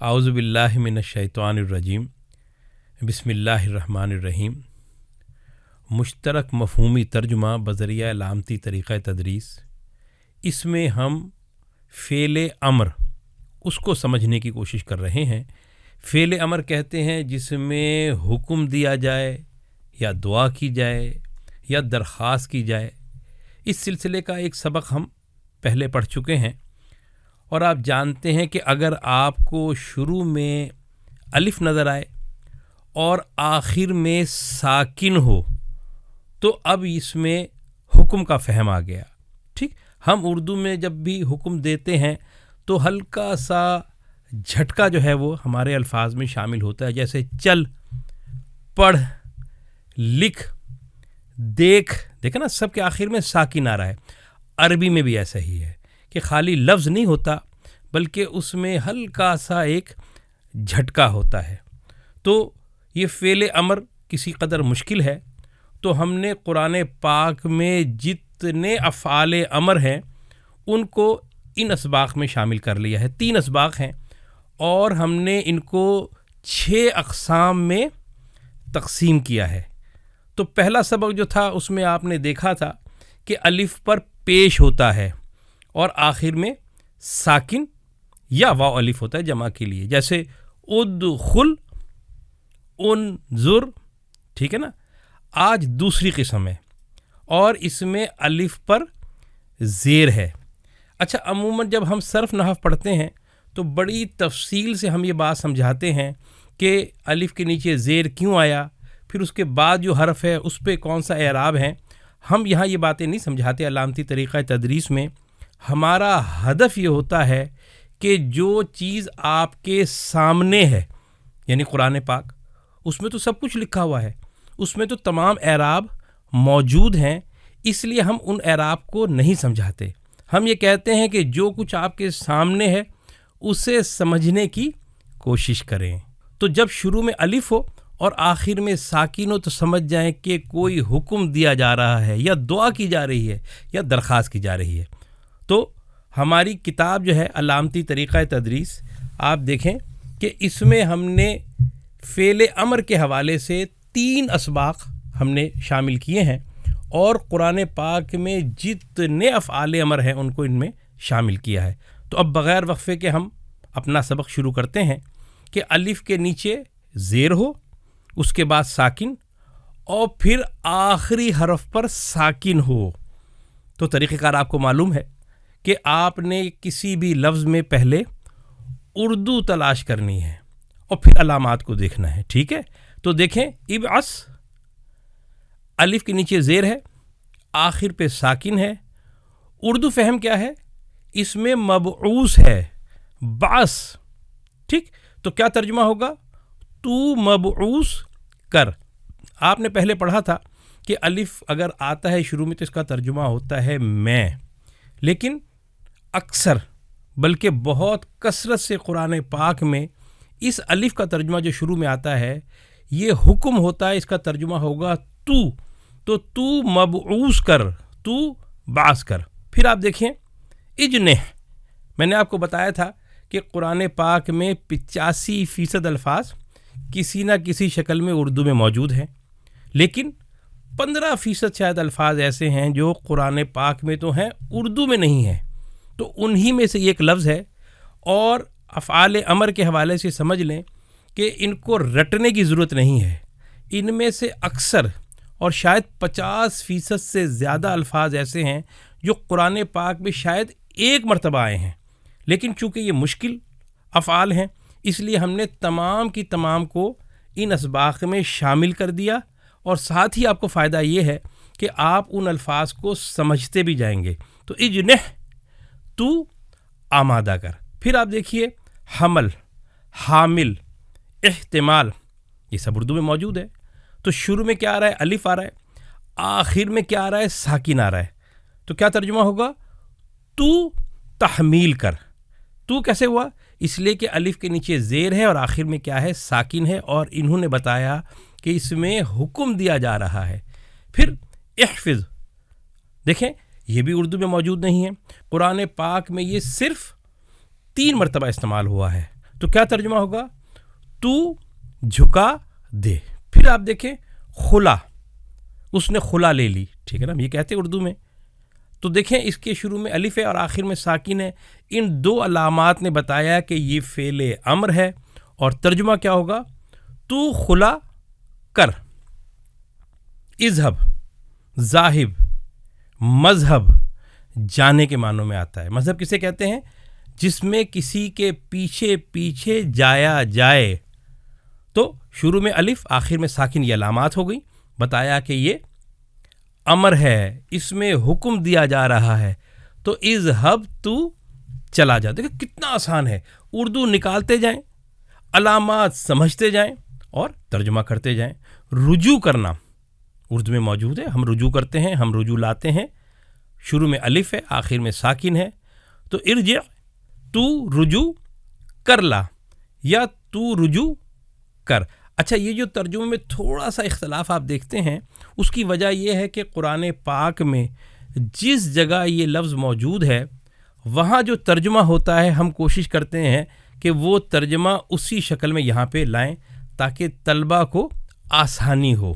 اعوذ باللہ من الشیطان الرجیم بسم اللہ الرحمن الرحیم۔ مشترک مفہومی ترجمہ بذریعہ علامتی طریقہ تدریس، اس میں ہم فعل امر اس کو سمجھنے کی کوشش کر رہے ہیں۔ فعل امر کہتے ہیں جس میں حکم دیا جائے یا دعا کی جائے یا درخواست کی جائے۔ اس سلسلے کا ایک سبق ہم پہلے پڑھ چکے ہیں، اور آپ جانتے ہیں کہ اگر آپ کو شروع میں الف نظر آئے اور آخر میں ساکن ہو تو اب اس میں حکم کا فہم آ گیا۔ ٹھیک، ہم اردو میں جب بھی حکم دیتے ہیں تو ہلکا سا جھٹکا جو ہے وہ ہمارے الفاظ میں شامل ہوتا ہے، جیسے چل، پڑھ، لکھ، دیکھیں نا، سب کے آخر میں ساکن آ رہا ہے۔ عربی میں بھی ایسا ہی ہے کہ خالی لفظ نہیں ہوتا بلکہ اس میں ہلکا سا ایک جھٹکا ہوتا ہے۔ تو یہ فعل امر کسی قدر مشکل ہے، تو ہم نے قرآن پاک میں جتنے افعال امر ہیں ان کو ان اسباق میں شامل کر لیا ہے۔ 3 اسباق ہیں اور ہم نے ان کو 6 اقسام میں تقسیم کیا ہے۔ تو پہلا سبق جو تھا اس میں آپ نے دیکھا تھا کہ الف پر پیش ہوتا ہے اور آخر میں ساکن یا واو الف ہوتا ہے جمع کے لیے، جیسے ادخل، انظر، ٹھیک ہے نا۔ آج دوسری قسم ہے اور اس میں الف پر زیر ہے۔ اچھا، عموماً جب ہم صرف نحو پڑھتے ہیں تو بڑی تفصیل سے ہم یہ بات سمجھاتے ہیں کہ الف کے نیچے زیر کیوں آیا، پھر اس کے بعد جو حرف ہے اس پہ کون سا اعراب ہے۔ ہم یہاں یہ باتیں نہیں سمجھاتے علامتی طریقہ تدریس میں۔ ہمارا ہدف یہ ہوتا ہے کہ جو چیز آپ کے سامنے ہے، یعنی قرآن پاک، اس میں تو سب کچھ لکھا ہوا ہے، اس میں تو تمام اعراب موجود ہیں، اس لیے ہم ان اعراب کو نہیں سمجھاتے۔ ہم یہ کہتے ہیں کہ جو کچھ آپ کے سامنے ہے اسے سمجھنے کی کوشش کریں۔ تو جب شروع میں الف ہو اور آخر میں ساکن ہو تو سمجھ جائیں کہ کوئی حکم دیا جا رہا ہے یا دعا کی جا رہی ہے یا درخواست کی جا رہی ہے۔ تو ہماری کتاب جو ہے علامتی طریقہ تدریس، آپ دیکھیں کہ اس میں ہم نے فعل امر کے حوالے سے 3 اسباق ہم نے شامل کیے ہیں، اور قرآن پاک میں جتنے افعال امر ہیں ان کو ان میں شامل کیا ہے۔ تو اب بغیر وقفے کے ہم اپنا سبق شروع کرتے ہیں کہ الف کے نیچے زیر ہو، اس کے بعد ساکن، اور پھر آخری حرف پر ساکن ہو۔ تو طریقہ کار آپ کو معلوم ہے کہ آپ نے کسی بھی لفظ میں پہلے اردو تلاش کرنی ہے اور پھر علامات کو دیکھنا ہے، ٹھیک ہے۔ تو دیکھیں، ابعث، الف کے نیچے زیر ہے، آخر پہ ساکن ہے۔ اردو فہم کیا ہے؟ اس میں مبعوث ہے، بعث، ٹھیک۔ تو کیا ترجمہ ہوگا؟ تو مبعوث کر۔ آپ نے پہلے پڑھا تھا کہ الف اگر آتا ہے شروع میں تو اس کا ترجمہ ہوتا ہے میں، لیکن اکثر بلکہ بہت کثرت سے قرآن پاک میں اس الف کا ترجمہ جو شروع میں آتا ہے یہ حکم ہوتا ہے، اس کا ترجمہ ہوگا تو تو مبعوث کر، تو بعث کر۔ پھر آپ دیکھیں اجنح، میں نے آپ کو بتایا تھا کہ قرآن پاک میں 85% الفاظ کسی نہ کسی شکل میں اردو میں موجود ہیں، لیکن 15% شاید الفاظ ایسے ہیں جو قرآن پاک میں تو ہیں اردو میں نہیں ہیں۔ تو انہی میں سے ایک لفظ ہے، اور افعال امر کے حوالے سے سمجھ لیں کہ ان کو رٹنے کی ضرورت نہیں ہے۔ ان میں سے اکثر اور شاید 50% سے زیادہ الفاظ ایسے ہیں جو قرآن پاک میں شاید ایک مرتبہ آئے ہیں، لیکن چونکہ یہ مشکل افعال ہیں اس لیے ہم نے تمام کی تمام کو ان اسباق میں شامل کر دیا، اور ساتھ ہی آپ کو فائدہ یہ ہے کہ آپ ان الفاظ کو سمجھتے بھی جائیں گے۔ تو اجنح، تو آمادہ کر۔ پھر آپ دیکھیے حمل، حامل، احتمال، یہ سب اردو میں موجود ہے۔ تو شروع میں کیا آ رہا ہے؟ الف آ رہا ہے، آخر میں کیا آ رہا ہے؟ ساکن آ رہا ہے۔ تو کیا ترجمہ ہوگا؟ تو تحمیل کر۔ تو کیسے ہوا؟ اس لیے کہ الف کے نیچے زیر ہے اور آخر میں کیا ہے؟ ساکن ہے، اور انہوں نے بتایا کہ اس میں حکم دیا جا رہا ہے۔ پھر احفظ، دیکھیں یہ بھی اردو میں موجود نہیں ہے، قرآن پاک میں یہ صرف 3 مرتبہ استعمال ہوا ہے۔ تو کیا ترجمہ ہوگا؟ تو جھکا دے. پھر آپ دیکھیں خلا، اس نے خلا لے لی، ٹھیک ہے نا، ہم یہ کہتے ہیں اردو میں. تو دیکھیں اس کے شروع میں الف ہے اور آخر میں ساکن ہے. ان دو علامات نے بتایا کہ یہ فعل امر ہے. اور ترجمہ کیا ہوگا؟ تو خلا کر. اذهب، ذاہب، مذہب جانے کے معنوں میں آتا ہے. مذہب کسے کہتے ہیں؟ جس میں کسی کے پیچھے پیچھے جایا جائے. تو شروع میں الف، آخر میں ساکن، یہ علامات ہو گئی. بتایا کہ یہ امر ہے، اس میں حکم دیا جا رہا ہے. تو اذهب، تو چلا جا. دیکھیں کتنا آسان ہے. اردو نکالتے جائیں، علامات سمجھتے جائیں اور ترجمہ کرتے جائیں. رجوع کرنا اردو میں موجود ہے. ہم رجوع کرتے ہیں، ہم رجوع لاتے ہیں. شروع میں الف ہے، آخر میں ساکن ہے. تو ارجع، تو رجوع کر لا، یا تو رجوع کر. اچھا، یہ جو ترجمے میں تھوڑا سا اختلاف آپ دیکھتے ہیں، اس کی وجہ یہ ہے کہ قرآن پاک میں جس جگہ یہ لفظ موجود ہے وہاں جو ترجمہ ہوتا ہے ہم کوشش کرتے ہیں کہ وہ ترجمہ اسی شکل میں یہاں پہ لائیں تاکہ طلبہ کو آسانی ہو.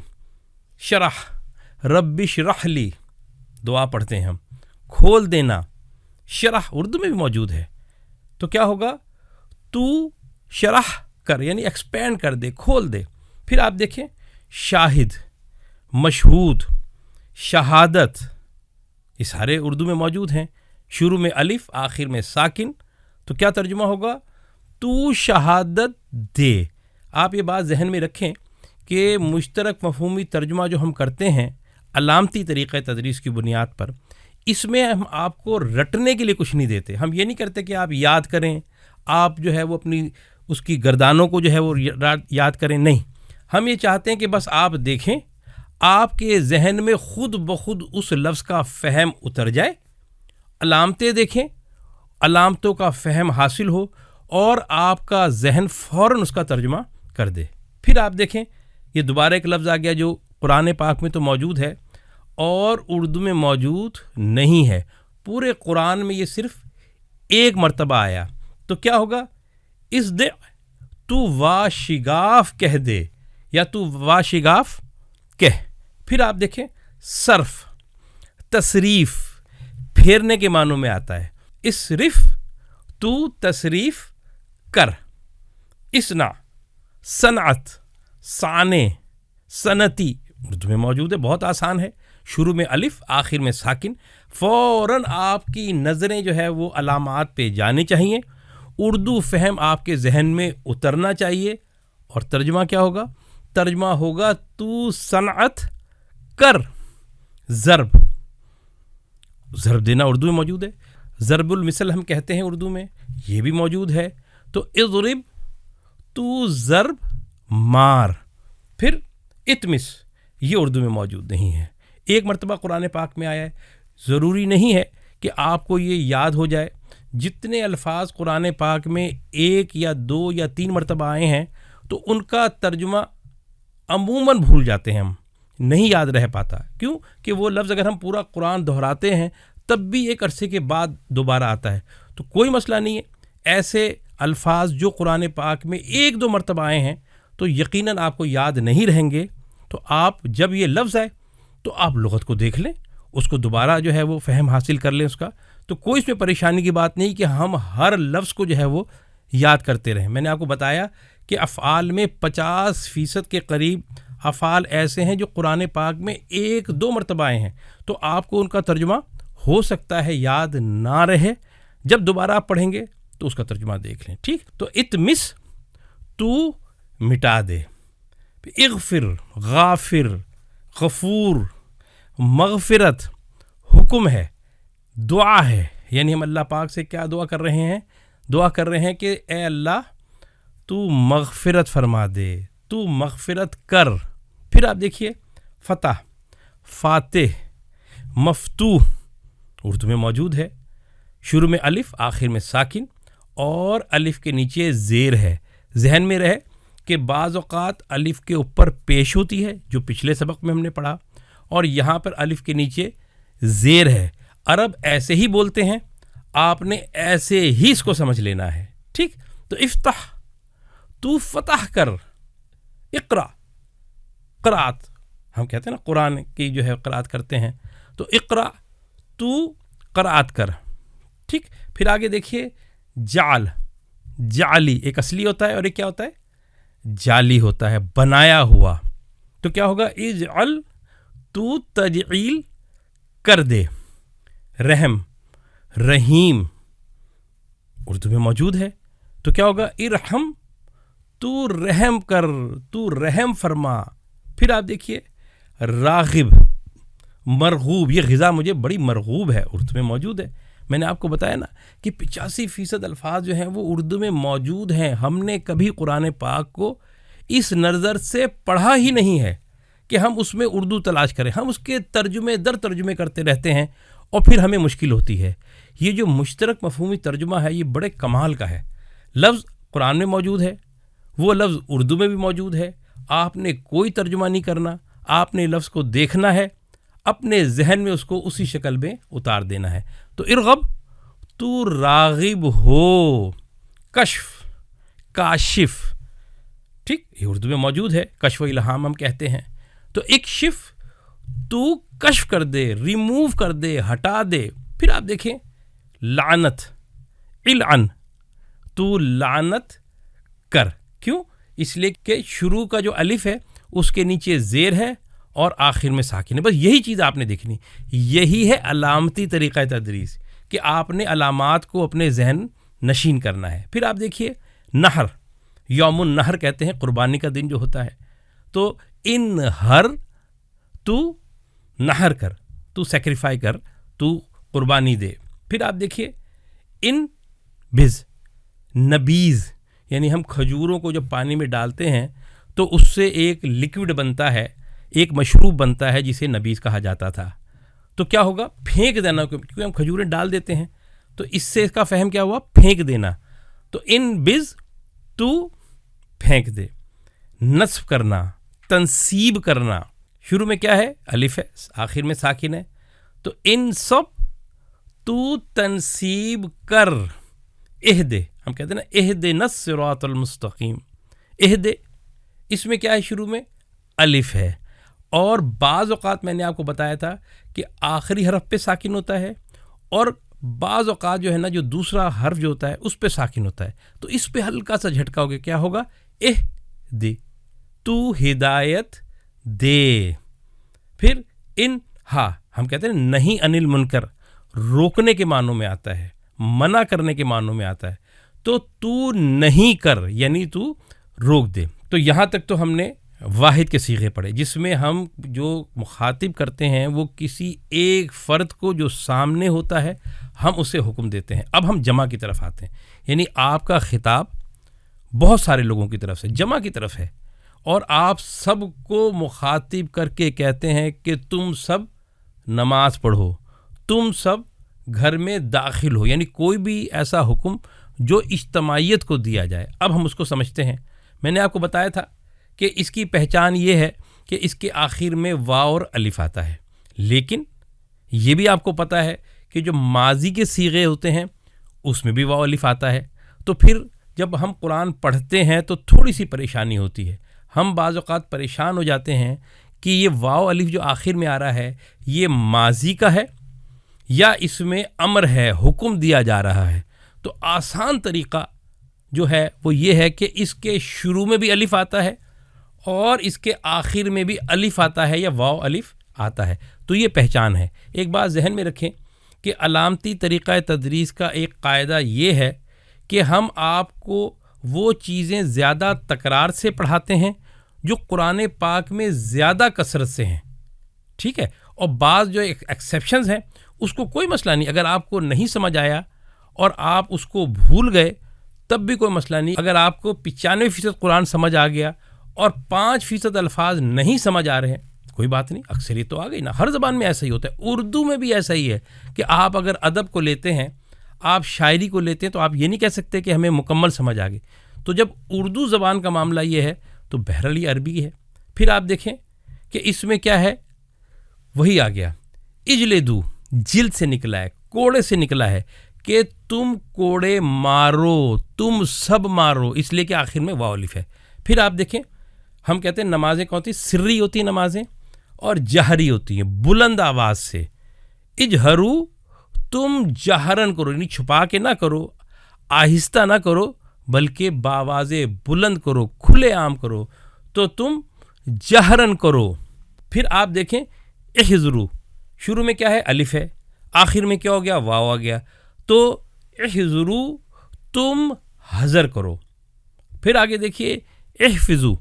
شرح، رب اشرح لی، دعا پڑھتے ہیں ہم، کھول دینا. شرح اردو میں بھی موجود ہے. تو کیا ہوگا؟ تو شرح کر، یعنی ایکسپینڈ کر دے، کھول دے. پھر آپ دیکھیں شاہد، مشہود، شہادت، یہ سارے اردو میں موجود ہیں. شروع میں الف، آخر میں ساکن. تو کیا ترجمہ ہوگا؟ تو شہادت دے. آپ یہ بات ذہن میں رکھیں کہ مشترک مفہومی ترجمہ جو ہم کرتے ہیں علامتی طریقہ تدریس کی بنیاد پر، اس میں ہم آپ کو رٹنے کے لیے کچھ نہیں دیتے. ہم یہ نہیں کرتے کہ آپ یاد کریں، آپ جو ہے وہ اپنی اس کی گردانوں کو جو ہے وہ یاد کریں. نہیں، ہم یہ چاہتے ہیں کہ بس آپ دیکھیں، آپ کے ذہن میں خود بخود اس لفظ کا فہم اتر جائے. علامتیں دیکھیں، علامتوں کا فہم حاصل ہو اور آپ کا ذہن فوراً اس کا ترجمہ کر دے. پھر آپ دیکھیں یہ دوبارہ ایک لفظ آ گیا جو قرآن پاک میں تو موجود ہے اور اردو میں موجود نہیں ہے. پورے قرآن میں یہ صرف ایک مرتبہ آیا. تو کیا ہوگا؟ اس دے، تو واشگاف کہہ دے، یا تو واشگاف کہہ. پھر آپ دیکھیں صرف، تصریف، پھیرنے کے معنوں میں آتا ہے. اسرف، تو تصریف کر. اسنا، صنعت، صانے، صنعتی اردو میں موجود ہے. بہت آسان ہے. شروع میں الف، آخر میں ساکن. فوراً آپ کی نظریں جو ہے وہ علامات پہ جانی چاہیے. اردو فہم آپ کے ذہن میں اترنا چاہیے. اور ترجمہ کیا ہوگا؟ ترجمہ ہوگا تو صنعت کر. ضرب، ضرب دینا اردو میں موجود ہے. ضرب المثل ہم کہتے ہیں اردو میں، یہ بھی موجود ہے. تو اضرب، تو ضرب مار. پھر اتمس، یہ اردو میں موجود نہیں ہے. ایک مرتبہ قرآن پاک میں آیا ہے. ضروری نہیں ہے کہ آپ کو یہ یاد ہو جائے. جتنے الفاظ قرآن پاک میں ایک یا دو یا تین مرتبہ آئے ہیں تو ان کا ترجمہ عموماً بھول جاتے ہیں، ہم نہیں یاد رہ پاتا. کیوں کہ وہ لفظ اگر ہم پورا قرآن دہراتے ہیں تب بھی ایک عرصے کے بعد دوبارہ آتا ہے. تو کوئی مسئلہ نہیں ہے. ایسے الفاظ جو قرآن پاک میں ایک دو مرتبہ آئے ہیں تو یقیناً آپ کو یاد نہیں رہیں گے. تو آپ جب یہ لفظ آئے تو آپ لغت کو دیکھ لیں، اس کو دوبارہ جو ہے وہ فہم حاصل کر لیں اس کا. تو کوئی اس میں پریشانی کی بات نہیں کہ ہم ہر لفظ کو جو ہے وہ یاد کرتے رہیں. میں نے آپ کو بتایا کہ افعال میں 50% کے قریب افعال ایسے ہیں جو قرآن پاک میں ایک دو مرتبہ آئے ہیں. تو آپ کو ان کا ترجمہ ہو سکتا ہے یاد نہ رہے. جب دوبارہ آپ پڑھیں گے تو اس کا ترجمہ دیکھ لیں. ٹھیک. تو اتمس، تو مٹا دے. اغفر، غافر، غفور، مغفرت حکم ہے، دعا ہے. یعنی ہم اللہ پاک سے کیا دعا کر رہے ہیں؟ دعا کر رہے ہیں کہ اے اللہ تو مغفرت فرما دے، تو مغفرت کر. پھر آپ دیکھیے فتح، فاتح، مفتوح اردو میں موجود ہے. شروع میں الف، آخر میں ساکن اور الف کے نیچے زیر ہے. ذہن میں رہے کہ بعض اوقات الف کے اوپر پیش ہوتی ہے جو پچھلے سبق میں ہم نے پڑھا، اور یہاں پر الف کے نیچے زیر ہے. عرب ایسے ہی بولتے ہیں، آپ نے ایسے ہی اس کو سمجھ لینا ہے. ٹھیک. تو افتح تو فتح کر. اقرا قرات ہم کہتے ہیں نا قرآن کی جو ہے قرات کرتے ہیں, تو اقرا تو قرات کر. ٹھیک, پھر آگے دیکھیے جعل, جعلی ایک اصلی ہوتا ہے اور ایک کیا ہوتا ہے, جعلی ہوتا ہے, بنایا ہوا. تو کیا ہوگا, اجعل تو تجعیل کر دے. رحم رحیم اردو میں موجود ہے, تو کیا ہوگا, ارحم تو رحم کر, تو رحم فرما. پھر آپ دیکھیے راغب مرغوب, یہ غذا مجھے بڑی مرغوب ہے, اردو میں موجود ہے. میں نے آپ کو بتایا نا کہ 85% الفاظ جو ہیں وہ اردو میں موجود ہیں. ہم نے کبھی قرآن پاک کو اس نظر سے پڑھا ہی نہیں ہے کہ ہم اس میں اردو تلاش کریں. ہم اس کے ترجمے در ترجمے کرتے رہتے ہیں اور پھر ہمیں مشکل ہوتی ہے. یہ جو مشترک مفہومی ترجمہ ہے یہ بڑے کمال کا ہے. لفظ قرآن میں موجود ہے, وہ لفظ اردو میں بھی موجود ہے. آپ نے کوئی ترجمہ نہیں کرنا, آپ نے لفظ کو دیکھنا ہے, اپنے ذہن میں اس کو اسی شکل میں اتار دینا ہے. تو ارغب تو راغب ہو, کشف کاشف, ٹھیک, یہ اردو میں موجود ہے, کشف و الہام ہم کہتے ہیں. تو اکشف تو کشف کر دے, ریموو کر دے, ہٹا دے. پھر آپ دیکھیں لعنت, العن تو لعنت کر. کیوں؟ اس لیے کہ شروع کا جو الف ہے اس کے نیچے زیر ہے اور آخر میں ساکن ہے. بس یہی چیز آپ نے دیکھنی. یہی ہے علامتی طریقہ تدریس کہ آپ نے علامات کو اپنے ذہن نشین کرنا ہے. پھر آپ دیکھیے نہر, یوم النہر کہتے ہیں قربانی کا دن جو ہوتا ہے. تو ان ہر تو نہر کر, تو سیکریفائی کر, تو قربانی دے. پھر آپ دیکھیے ان بز, نبیز یعنی ہم کھجوروں کو جب پانی میں ڈالتے ہیں تو اس سے ایک لکوڈ بنتا ہے, ایک مشروب بنتا ہے جسے نبیز کہا جاتا تھا. تو کیا ہوگا, پھینک دینا, کیونکہ ہم کھجوریں ڈال دیتے ہیں تو اس سے اس کا فہم کیا ہوا, پھینک دینا. تو ان بز تو پھینک دے. نصب کرنا, تنصیب کرنا, شروع میں کیا ہے, الف ہے, آخر میں ساکن ہے. تو ان سب تو تنصیب کر. اہدے ہم کہتے ہیں نا, اہدنا الصراط المستقیم. اہدے اس میں کیا ہے, شروع میں الف ہے, اور بعض اوقات میں نے آپ کو بتایا تھا کہ آخری حرف پہ ساکن ہوتا ہے, اور بعض اوقات جو ہے نا جو دوسرا حرف جو ہوتا ہے اس پہ ساکن ہوتا ہے. تو اس پہ ہلکا سا جھٹکا ہوگا, کیا ہوگا, اہدے تو ہدایت دے. پھر ان ہا ہم کہتے ہیں نہیں انل منکر, روکنے کے معنوں میں آتا ہے, منع کرنے کے معنوں میں آتا ہے. تو نہیں کر یعنی تو روک دے. تو یہاں تک تو ہم نے واحد کے صیغے پڑھے جس میں ہم جو مخاطب کرتے ہیں وہ کسی ایک فرد کو جو سامنے ہوتا ہے ہم اسے حکم دیتے ہیں. اب ہم جمع کی طرف آتے ہیں, یعنی آپ کا خطاب بہت سارے لوگوں کی طرف سے جمع کی طرف ہے, اور آپ سب کو مخاطب کر کے کہتے ہیں کہ تم سب نماز پڑھو, تم سب گھر میں داخل ہو, یعنی کوئی بھی ایسا حکم جو اجتماعیت کو دیا جائے. اب ہم اس کو سمجھتے ہیں. میں نے آپ کو بتایا تھا کہ اس کی پہچان یہ ہے کہ اس کے آخر میں واو اور الف آتا ہے, لیکن یہ بھی آپ کو پتہ ہے کہ جو ماضی کے صیغے ہوتے ہیں اس میں بھی واو الف آتا ہے. تو پھر جب ہم قرآن پڑھتے ہیں تو تھوڑی سی پریشانی ہوتی ہے. ہم بعض اوقات پریشان ہو جاتے ہیں کہ یہ واو الف جو آخر میں آ رہا ہے یہ ماضی کا ہے یا اس میں امر ہے, حکم دیا جا رہا ہے. تو آسان طریقہ جو ہے وہ یہ ہے کہ اس کے شروع میں بھی الف آتا ہے اور اس کے آخر میں بھی الف آتا ہے یا واو الف آتا ہے. تو یہ پہچان ہے. ایک بات ذہن میں رکھیں کہ علامتی طریقہ تدریس کا ایک قاعدہ یہ ہے کہ ہم آپ کو وہ چیزیں زیادہ تکرار سے پڑھاتے ہیں جو قرآن پاک میں زیادہ کثرت سے ہیں, ٹھیک ہے, اور بعض جو ایکسیپشنز ہیں اس کو کوئی مسئلہ نہیں. اگر آپ کو نہیں سمجھ آیا اور آپ اس کو بھول گئے تب بھی کوئی مسئلہ نہیں. اگر آپ کو 95% قرآن سمجھ آ گیا اور 5% الفاظ نہیں سمجھ آ رہے ہیں کوئی بات نہیں, اکثریت تو آ گئی نا. ہر زبان میں ایسا ہی ہوتا ہے, اردو میں بھی ایسا ہی ہے کہ آپ اگر ادب کو لیتے ہیں, آپ شاعری کو لیتے ہیں تو آپ یہ نہیں کہہ سکتے کہ ہمیں مکمل سمجھ آ گئی. تو جب اردو زبان کا معاملہ یہ ہے تو بہرحال یہ عربی ہے. پھر آپ دیکھیں کہ اس میں کیا ہے, وہی آ گیا اجلدو, جلد سے نکلا ہے, کوڑے سے نکلا ہے. کہ تم کوڑے مارو، تم سب مارو، اس لیے کہ آخر میں واو الف ہے۔ پھر آپ دیکھیں ہم کہتے ہیں نمازیں کون ہوتی ہیں؟ سری ہوتی ہیں نمازیں اور جہری ہوتی ہیں، بلند آواز سے۔ اجہرو، تم جہرن کرو، یعنی چھپا کے نہ کرو، آہستہ نہ کرو، بلکہ باواز بلند کرو، کھلے عام کرو، تو تم جہرن کرو۔ پھر آپ دیکھیں احذرو، شروع میں کیا ہے؟ الف ہے، آخر میں کیا ہو گیا؟ واو آ گیا، تو احذرو، تم حذر کرو۔ پھر آگے دیکھیے احفظو،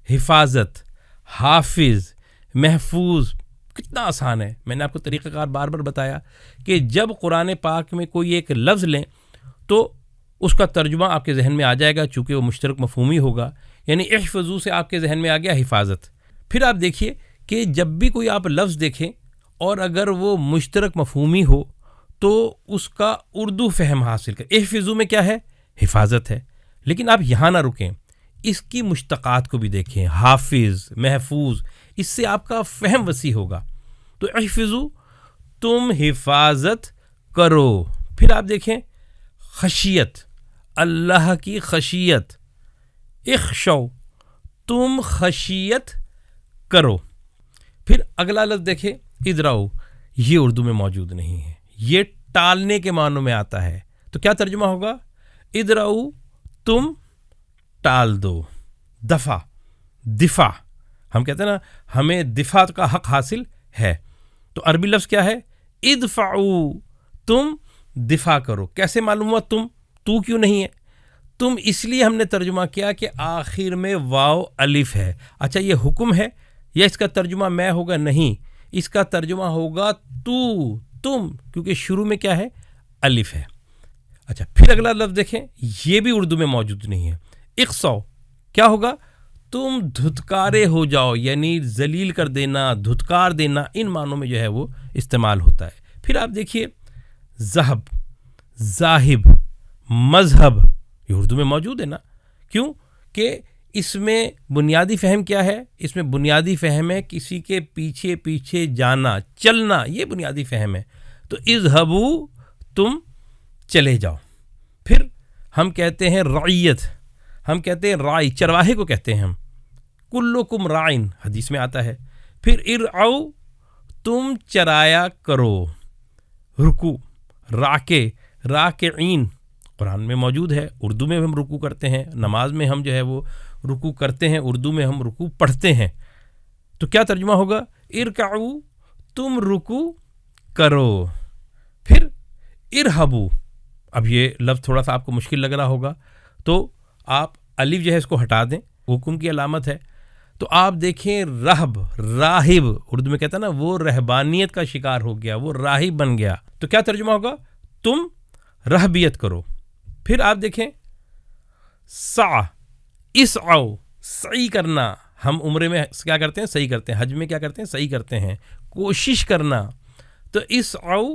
حفاظت، حافظ، محفوظ، کتنا آسان ہے۔ میں نے آپ کو طریقہ کار بار بار بتایا کہ جب قرآن پاک میں کوئی ایک لفظ لیں تو اس کا ترجمہ آپ کے ذہن میں آ جائے گا، چونکہ وہ مشترک مفہومی ہوگا۔ یعنی احفظو سے آپ کے ذہن میں آ گیا حفاظت۔ پھر آپ دیکھیے کہ جب بھی کوئی آپ لفظ دیکھیں اور اگر وہ مشترک مفہومی ہو تو اس کا اردو فہم حاصل کریں۔ احفظو میں کیا ہے؟ حفاظت ہے، لیکن آپ یہاں نہ رکیں، اس کی مشتقات کو بھی دیکھیں، حافظ، محفوظ، اس سے آپ کا فہم وسیع ہوگا۔ تو احفظو، تم حفاظت کرو۔ پھر آپ دیکھیں خشیت، اللہ کی خشیت، اخشو، تم خشیت کرو۔ پھر اگلا لفظ دیکھیں ادراؤ، یہ اردو میں موجود نہیں ہے، یہ ٹالنے کے معنوں میں آتا ہے، تو کیا ترجمہ ہوگا؟ ادراؤ، تم ٹال دو۔ دفاع، ہم کہتے ہیں نا ہمیں دفاع کا حق حاصل ہے، تو عربی لفظ کیا ہے؟ ادفعو، تم دفاع کرو۔ کیسے معلوم ہوا تم؟ تو کیوں نہیں ہے؟ تم اس لیے ہم نے ترجمہ کیا کہ آخر میں واو الف ہے۔ اچھا یہ حکم ہے یا اس کا ترجمہ میں ہوگا؟ نہیں، اس کا ترجمہ ہوگا تو، تم، کیونکہ شروع میں کیا ہے؟ الف ہے۔ اچھا پھر اگلا لفظ دیکھیں، یہ بھی اردو میں موجود نہیں ہے۔ اقصو، کیا ہوگا؟ تم دھتکارے ہو جاؤ، یعنی ذلیل کر دینا، دھتکار دینا، ان معنوں میں جو ہے وہ استعمال ہوتا ہے۔ پھر آپ دیکھیے ذہب، ذاہب، مذہب، یہ اردو میں موجود ہے نا، کیوں کہ اس میں بنیادی فہم کیا ہے؟ اس میں بنیادی فہم ہے کسی کے پیچھے پیچھے جانا، چلنا، یہ بنیادی فہم ہے۔ تو اذہبو، تم چلے جاؤ۔ پھر ہم کہتے ہیں رعیت، ہم کہتے ہیں رائی، چرواہے کو کہتے ہیں ہم، کلکم رائن، حدیث میں آتا ہے۔ پھر ارعو، تم چرایا کرو۔ رکوع، راکعین، قرآن میں موجود ہے، اردو میں ہم رکوع کرتے ہیں، نماز میں ہم جو ہے وہ رکوع کرتے ہیں، اردو میں ہم رکوع پڑھتے ہیں، تو کیا ترجمہ ہوگا؟ ارکعو، تم رکوع کرو۔ پھر ارہبو، اب یہ لفظ تھوڑا سا آپ کو مشکل لگ رہا ہوگا، تو آپ الف جو ہے اس کو ہٹا دیں، حکم کی علامت ہے۔ تو آپ دیکھیں رہب، راہب، اردو میں کہتا ہے نا وہ رہبانیت کا شکار ہو گیا، وہ راہب بن گیا، تو کیا ترجمہ ہوگا؟ تم رہبیت کرو۔ پھر آپ دیکھیں سعی، اسعو، سعی کرنا، ہم عمرے میں کیا کرتے ہیں؟ سعی کرتے ہیں، حج میں کیا کرتے ہیں؟ سعی کرتے ہیں، کوشش کرنا، تو اسعو،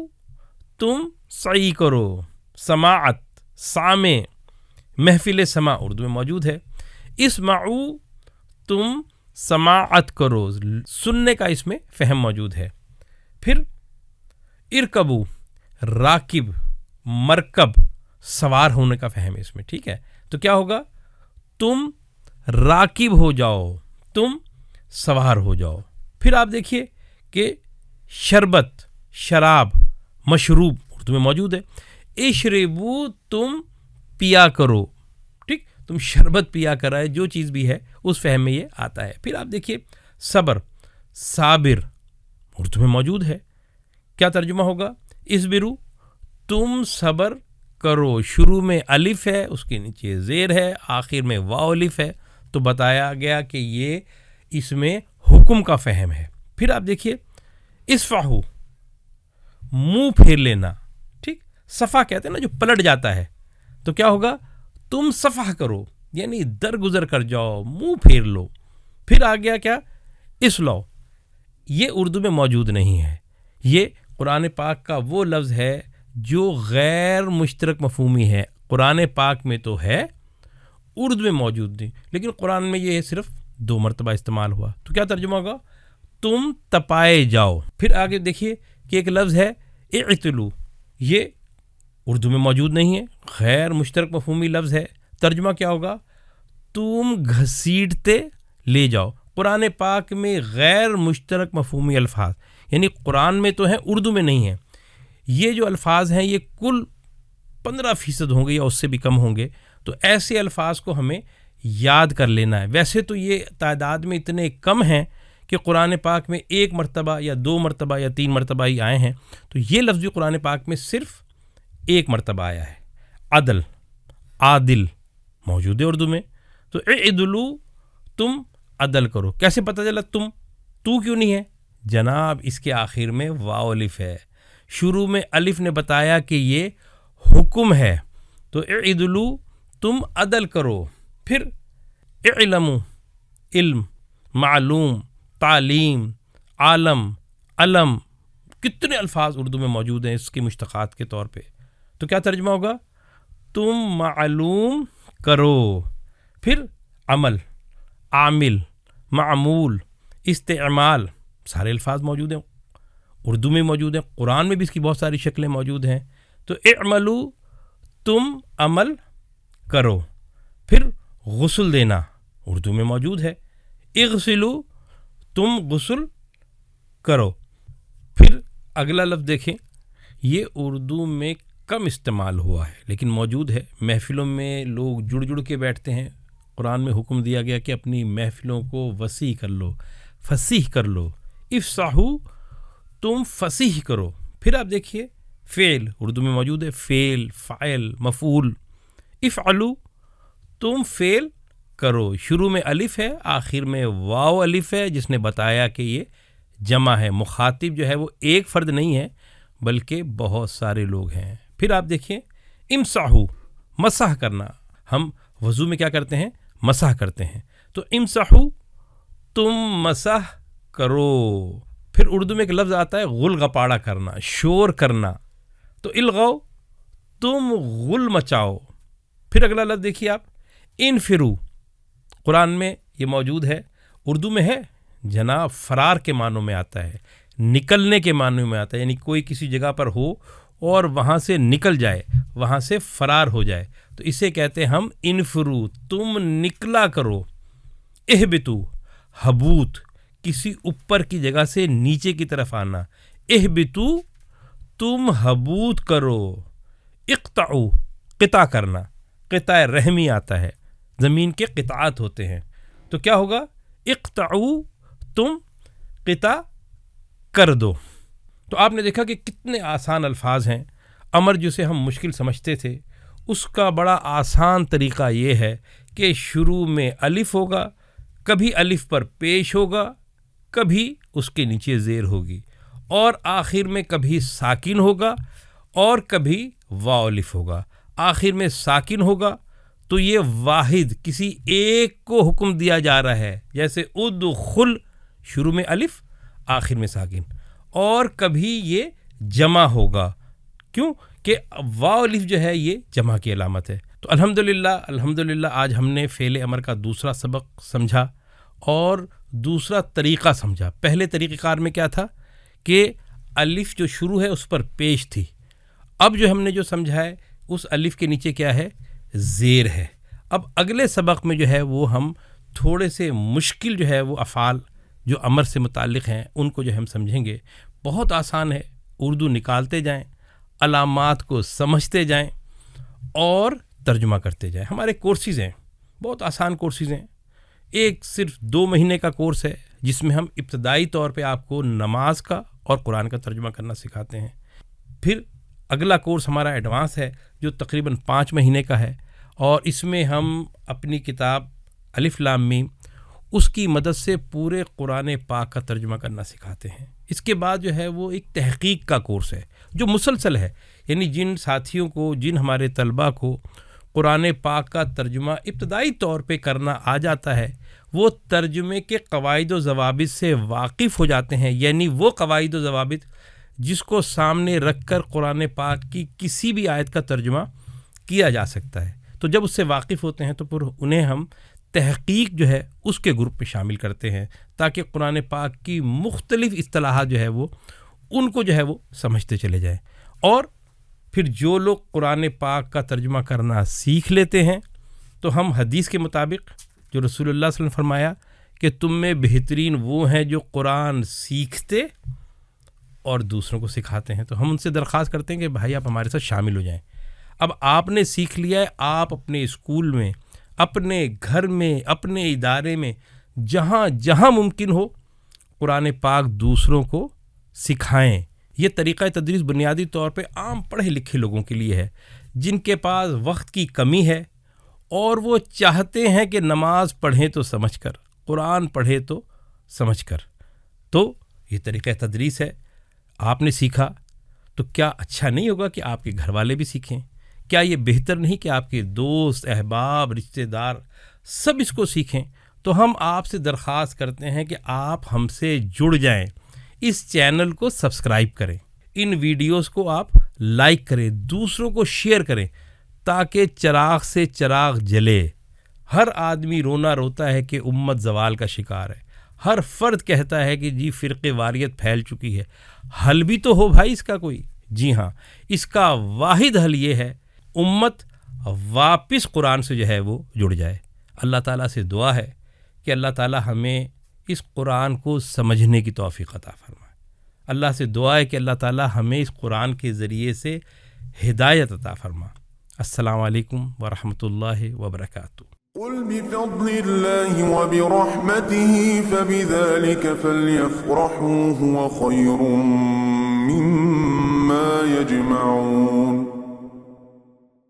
تم سعی کرو۔ سماعت، سامع، محفل سماع، اردو میں موجود ہے۔ اسمعو، تم سماعت کرو، سننے کا اس میں فہم موجود ہے۔ پھر ارکبو، راکب، مرکب، سوار ہونے کا فہم ہے اس میں، ٹھیک ہے، تو کیا ہوگا؟ تم راکب ہو جاؤ، تم سوار ہو جاؤ۔ پھر آپ دیکھیے کہ شربت، شراب، مشروب، اردو میں موجود ہے۔ اشربو، تم پیا کرو، ٹھیک، تم شربت پیا کرائے، جو چیز بھی ہے اس فہم میں یہ آتا ہے۔ پھر آپ دیکھیے صبر، صابر، اردو میں موجود ہے، کیا ترجمہ ہوگا؟ اصبرو، تم صبر کرو، شروع میں الف ہے، اس کے نیچے زیر ہے، آخر میں واو الف ہے، تو بتایا گیا کہ یہ اس میں حکم کا فہم ہے۔ پھر آپ دیکھیے اصفحو، منہ پھیر لینا، ٹھیک، صفحہ کہتے ہیں نا جو پلٹ جاتا ہے، تو کیا ہوگا؟ تم صفحہ کرو، یعنی درگزر کر جاؤ، منہ پھیر لو۔ پھر آ گیا کیا؟ اصلو، یہ اردو میں موجود نہیں ہے، یہ قرآن پاک کا وہ لفظ ہے جو غیر مشترک مفہومی ہے، قرآن پاک میں تو ہے، اردو میں موجود نہیں، لیکن قرآن میں یہ صرف 2 مرتبہ استعمال ہوا، تو کیا ترجمہ ہوگا؟ تم تپائے جاؤ۔ پھر آگے دیکھیے کہ ایک لفظ ہے اعتلو، یہ اردو میں موجود نہیں ہے، غیر مشترک مفہومی لفظ ہے. ترجمہ کیا ہوگا؟ تم گھسیٹتے لے جاؤ. قرآن پاک میں غیر مشترک مفہومی الفاظ، یعنی قرآن میں تو ہیں، اردو میں نہیں ہیں. یہ جو الفاظ ہیں یہ کل 15% ہوں گے یا اس سے بھی کم ہوں گے. تو ایسے الفاظ کو ہمیں یاد کر لینا ہے. ویسے تو یہ تعداد میں اتنے کم ہیں کہ قرآن پاک میں 1 مرتبہ یا 2 مرتبہ یا 3 مرتبہ ہی آئے ہیں. تو یہ لفظ بھی قرآن پاک میں صرف 1 مرتبہ آیا ہے. عدل، عادل موجود ہے اردو میں. تو اعدلو، تم عدل کرو. کیسے پتہ چلا تم؟ تو کیوں نہیں ہے؟ جناب اس کے آخر میں واو الف ہے. شروع میں الف نے بتایا کہ یہ حکم ہے. تو اعدلو، تم عدل کرو. پھر اعلمو، علم، معلوم، تعلیم، عالم، علم، کتنے الفاظ اردو میں موجود ہیں اس کی مشتقات کے طور پہ. تو کیا ترجمہ ہوگا؟ تم معلوم کرو. پھر عمل، عامل، معمول، استعمال، سارے الفاظ موجود ہیں اردو میں موجود ہیں. قرآن میں بھی اس کی بہت ساری شکلیں موجود ہیں. تو اعملو، تم عمل کرو. پھر غسل دینا اردو میں موجود ہے. اغسلو، تم غسل کرو. پھر اگلا لفظ دیکھیں، یہ اردو میں کم استعمال ہوا ہے لیکن موجود ہے. محفلوں میں لوگ جڑ جڑ کے بیٹھتے ہیں. قرآن میں حکم دیا گیا کہ اپنی محفلوں کو وسیع کر لو، فصیح کر لو. افصحو، تم فصیح کرو. پھر آپ دیکھیے فعل اردو میں موجود ہے، فعل، فاعل، مفعول. افعلو، تم فعل کرو. شروع میں الف ہے، آخر میں واو الف ہے، جس نے بتایا کہ یہ جمع ہے. مخاطب جو ہے وہ ایک فرد نہیں ہے بلکہ بہت سارے لوگ ہیں. پھر آپ دیکھیں امسحو، مسح کرنا. ہم وضو میں کیا کرتے ہیں؟ مسح کرتے ہیں. تو امسحو، تم مسح کرو. پھر اردو میں ایک لفظ آتا ہے غل غپاڑا کرنا، شور کرنا. تو الغو، تم غل مچاؤ. پھر اگلا لفظ دیکھیے آپ، انفرو. قرآن میں یہ موجود ہے، اردو میں ہے جناب، فرار کے معنوں میں آتا ہے، نکلنے کے معنوں میں آتا ہے. یعنی کوئی کسی جگہ پر ہو اور وہاں سے نکل جائے، وہاں سے فرار ہو جائے، تو اسے کہتے ہیں ہم انفرو، تم نکلا کرو. اہبتو، حبوت، کسی اوپر کی جگہ سے نیچے کی طرف آنا. اہبتو، تم حبوت کرو. اقطعو، قطع کرنا، قطع رحمی آتا ہے، زمین کے قطعات ہوتے ہیں. تو کیا ہوگا؟ اقطعو، تم قطع کر دو. تو آپ نے دیکھا کہ کتنے آسان الفاظ ہیں. امر جسے ہم مشکل سمجھتے تھے، اس کا بڑا آسان طریقہ یہ ہے کہ شروع میں الف ہوگا، کبھی الف پر پیش ہوگا، کبھی اس کے نیچے زیر ہوگی، اور آخر میں کبھی ساکن ہوگا اور کبھی واو الف ہوگا. آخر میں ساکن ہوگا تو یہ واحد کسی ایک کو حکم دیا جا رہا ہے، جیسے ادخل، شروع میں الف، آخر میں ساکن. اور کبھی یہ جمع ہوگا، کیوں کہ واو الف جو ہے یہ جمع کی علامت ہے. تو الحمدللہ آج ہم نے فعل امر کا دوسرا سبق سمجھا اور دوسرا طریقہ سمجھا. پہلے طریقہ کار میں کیا تھا کہ الف جو شروع ہے اس پر پیش تھی. اب جو ہم نے جو سمجھا ہے اس الف کے نیچے کیا ہے؟ زیر ہے. اب اگلے سبق میں جو ہے وہ ہم تھوڑے سے مشکل جو ہے وہ افعال جو امر سے متعلق ہیں ان کو جو ہم سمجھیں گے. بہت آسان ہے، اردو نکالتے جائیں، علامات کو سمجھتے جائیں اور ترجمہ کرتے جائیں. ہمارے کورسز ہیں، بہت آسان کورسز ہیں. ایک صرف 2 مہینے کا کورس ہے جس میں ہم ابتدائی طور پہ آپ کو نماز کا اور قرآن کا ترجمہ کرنا سکھاتے ہیں. پھر اگلا کورس ہمارا ایڈوانس ہے جو تقریباً 5 مہینے کا ہے، اور اس میں ہم اپنی کتاب الف لام میم اس کی مدد سے پورے قرآن پاک کا ترجمہ کرنا سکھاتے ہیں. اس کے بعد جو ہے وہ ایک تحقیق کا کورس ہے جو مسلسل ہے. یعنی جن ساتھیوں کو، جن ہمارے طلباء کو قرآن پاک کا ترجمہ ابتدائی طور پہ کرنا آ جاتا ہے، وہ ترجمے کے قواعد و ضوابط سے واقف ہو جاتے ہیں. یعنی وہ قواعد و ضوابط جس کو سامنے رکھ کر قرآن پاک کی کسی بھی آیت کا ترجمہ کیا جا سکتا ہے. تو جب اس سے واقف ہوتے ہیں تو پھر انہیں ہم تحقیق جو ہے اس کے گروپ میں شامل کرتے ہیں تاکہ قرآن پاک کی مختلف اصطلاحات جو ہے وہ ان کو جو ہے وہ سمجھتے چلے جائیں. اور پھر جو لوگ قرآن پاک کا ترجمہ کرنا سیکھ لیتے ہیں تو ہم حدیث کے مطابق جو رسول اللہ صلی اللہ علیہ وسلم نے فرمایا کہ تم میں بہترین وہ ہیں جو قرآن سیکھتے اور دوسروں کو سکھاتے ہیں، تو ہم ان سے درخواست کرتے ہیں کہ بھائی آپ ہمارے ساتھ شامل ہو جائیں۔ اب آپ نے سیکھ لیا ہے، آپ اپنے اسکول میں، اپنے گھر میں، اپنے ادارے میں، جہاں جہاں ممکن ہو قرآن پاک دوسروں کو سکھائیں۔ یہ طریقہ تدریس بنیادی طور پہ عام پڑھے لکھے لوگوں کے لیے ہے، جن کے پاس وقت کی کمی ہے اور وہ چاہتے ہیں کہ نماز پڑھیں تو سمجھ کر، قرآن پڑھے تو سمجھ کر۔ تو یہ طریقہ تدریس ہے، آپ نے سیکھا تو کیا اچھا نہیں ہوگا کہ آپ کے گھر والے بھی سیکھیں؟ کیا یہ بہتر نہیں کہ آپ کے دوست، احباب، رشتہ دار سب اس کو سیکھیں؟ تو ہم آپ سے درخواست کرتے ہیں کہ آپ ہم سے جڑ جائیں، اس چینل کو سبسکرائب کریں، ان ویڈیوز کو آپ لائک کریں، دوسروں کو شیئر کریں، تاکہ چراغ سے چراغ جلے۔ ہر آدمی رونا روتا ہے کہ امت زوال کا شکار ہے، ہر فرد کہتا ہے کہ جی فرقے واریت پھیل چکی ہے، حل بھی تو ہو بھائی اس کا کوئی۔ جی ہاں، اس کا واحد حل یہ ہے امت واپس قرآن سے جو ہے وہ جڑ جائے۔ اللہ تعالیٰ سے دعا ہے کہ اللہ تعالیٰ ہمیں اس قرآن کو سمجھنے کی توفیق عطا فرمائے۔ اللہ سے دعا ہے کہ اللہ تعالیٰ ہمیں اس قرآن کے ذریعے سے ہدایت عطا فرما۔ السلام علیکم ورحمۃ اللہ وبرکاتہ۔ قل بفضل الله وبرحمته فبذلك فليفرحوا هو خير مما يجمعون